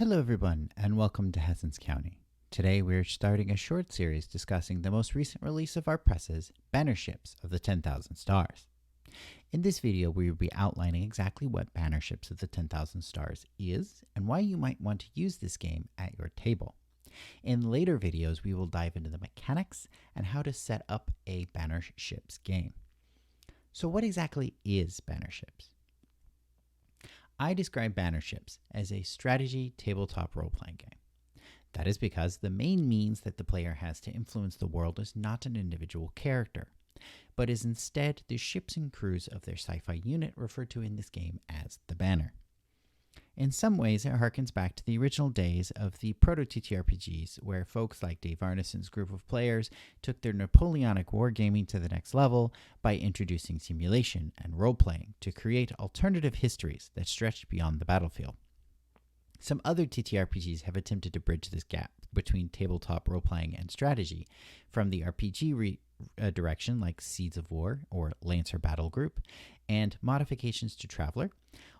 Hello everyone, and welcome to Hessan's County. Today we're starting a short series discussing the most recent release of our presses, Banner Ships of the 10,000 Stars. In this video, we will be outlining exactly what Banner Ships of the 10,000 Stars is, and why you might want to use this game at your table. In later videos, we will dive into the mechanics and how to set up a Banner Ships game. So what exactly is Banner Ships? I describe Banner Ships as a strategy tabletop role-playing game. That is because the main means that the player has to influence the world is not an individual character, but is instead the ships and crews of their sci-fi unit referred to in this game as the Banner. In some ways, it harkens back to the original days of the proto-TTRPGs, where folks like Dave Arneson's group of players took their Napoleonic wargaming to the next level by introducing simulation and role-playing to create alternative histories that stretched beyond the battlefield. Some other TTRPGs have attempted to bridge this gap between tabletop role-playing and strategy from the RPG direction like Seeds of War or Lancer Battle Group, and modifications to Traveler,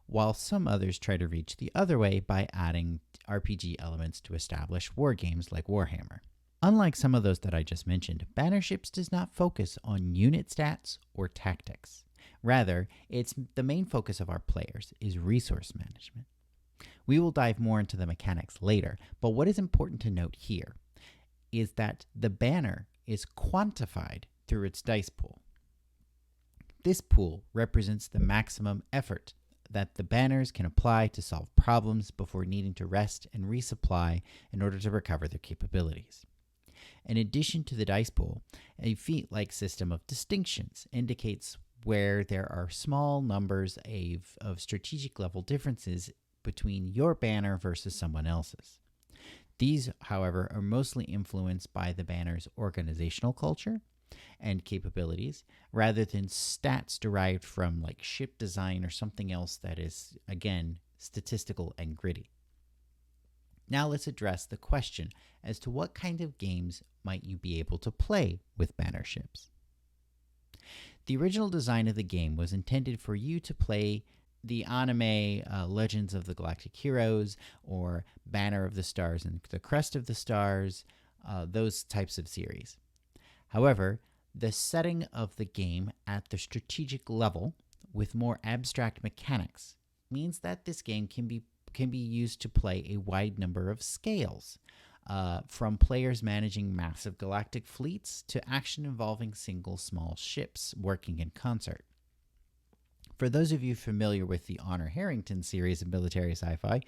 while some others try to reach the other way by adding RPG elements to established war games like Warhammer. Unlike some of those that I just mentioned, Banner Ships does not focus on unit stats or tactics. Rather, the main focus of our players is resource management. We will dive more into the mechanics later, but what is important to note here is that the banner is quantified through its dice pool. This pool represents the maximum effort that the banners can apply to solve problems before needing to rest and resupply in order to recover their capabilities. In addition to the dice pool, a feat-like system of distinctions indicates where there are small numbers of strategic level differences between your banner versus someone else's. These, however, are mostly influenced by the banner's organizational culture and capabilities, rather than stats derived from like ship design or something else that is, again, statistical and gritty. Now let's address the question as to what kind of games might you be able to play with Banner Ships. The original design of the game was intended for you to play the anime Legends of the Galactic Heroes or Banner of the Stars and the Crest of the Stars, those types of series. However, the setting of the game at the strategic level with more abstract mechanics means that this game can be used to play a wide number of scales, from players managing massive galactic fleets to action involving single small ships working in concert. For those of you familiar with the Honor Harrington series of military sci-fi,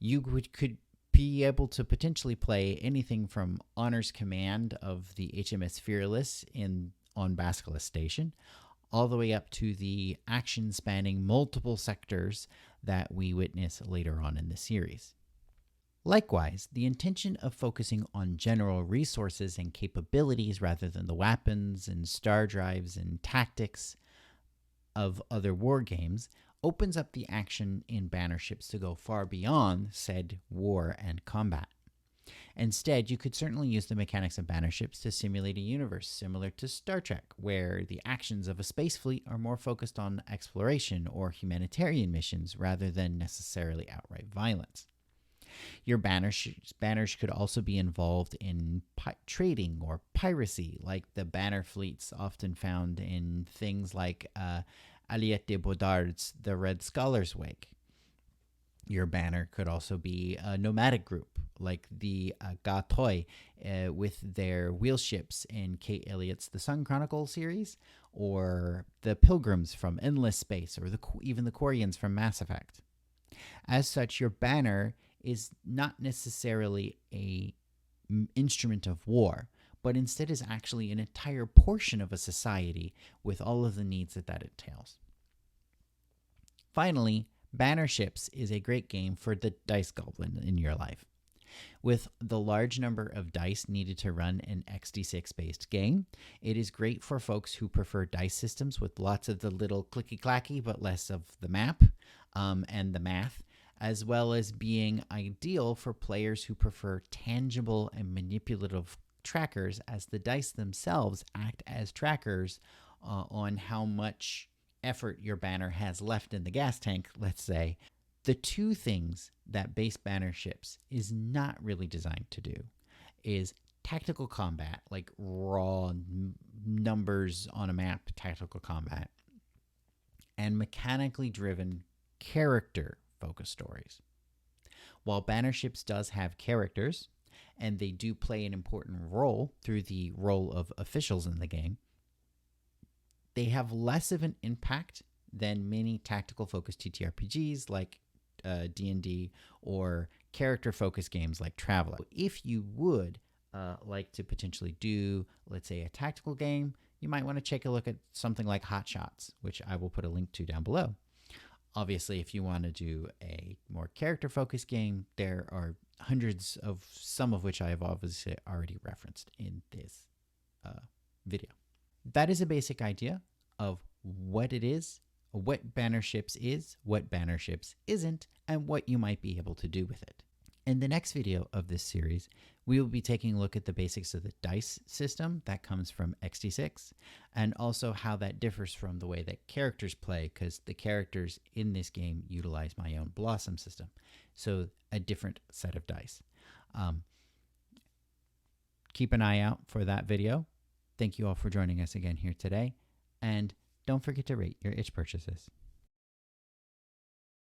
you could be able to potentially play anything from Honor's command of the HMS Fearless on Basculus Station, all the way up to the action spanning multiple sectors that we witness later on in the series. Likewise, the intention of focusing on general resources and capabilities rather than the weapons and star drives and tactics of other war games opens up the action in Banner Ships to go far beyond said war and combat. Instead, you could certainly use the mechanics of Banner Ships to simulate a universe similar to Star Trek, where the actions of a space fleet are more focused on exploration or humanitarian missions rather than necessarily outright violence. Your banners could also be involved in trading or piracy, like the banner fleets often found in things like Aliette de Baudard's The Red Scholar's Wake. Your banner could also be a nomadic group, like the Gatoi with their wheel ships in Kate Elliott's The Sun Chronicle series, or the Pilgrims from Endless Space, or even the Quarians from Mass Effect. As such, your banner is not necessarily an instrument of war, but instead is actually an entire portion of a society with all of the needs that entails. Finally, Banner Ships is a great game for the dice goblin in your life. With the large number of dice needed to run an XD6-based game, it is great for folks who prefer dice systems with lots of the little clicky-clacky but less of the map and the math, as well as being ideal for players who prefer tangible and manipulative trackers, as the dice themselves act as trackers on how much effort your banner has left in the gas tank, let's say, The two things that base banner ships is not really designed to do is tactical combat, like raw numbers on a map tactical combat, and mechanically driven character focused stories. While banner ships does have characters, and they do play an important role through the role of officials in the game, they have less of an impact than many tactical focused TTRPGs like D&D or character focused games like Traveller. If you would like to potentially do, let's say, a tactical game, you might want to take a look at something like Hot Shots, which I will put a link to down below. Obviously, if you want to do a more character focused game, there are hundreds of, some of which I have obviously already referenced in this video. That is a basic idea of what it is, what banner ships is, what banner ships isn't, and what you might be able to do with it. In the next video of this series, we will be taking a look at the basics of the dice system that comes from XD6, and also how that differs from the way that characters play, because the characters in this game utilize my own Blossom system, so a different set of dice. Keep an eye out for that video. Thank you all for joining us again here today, and don't forget to rate your itch purchases.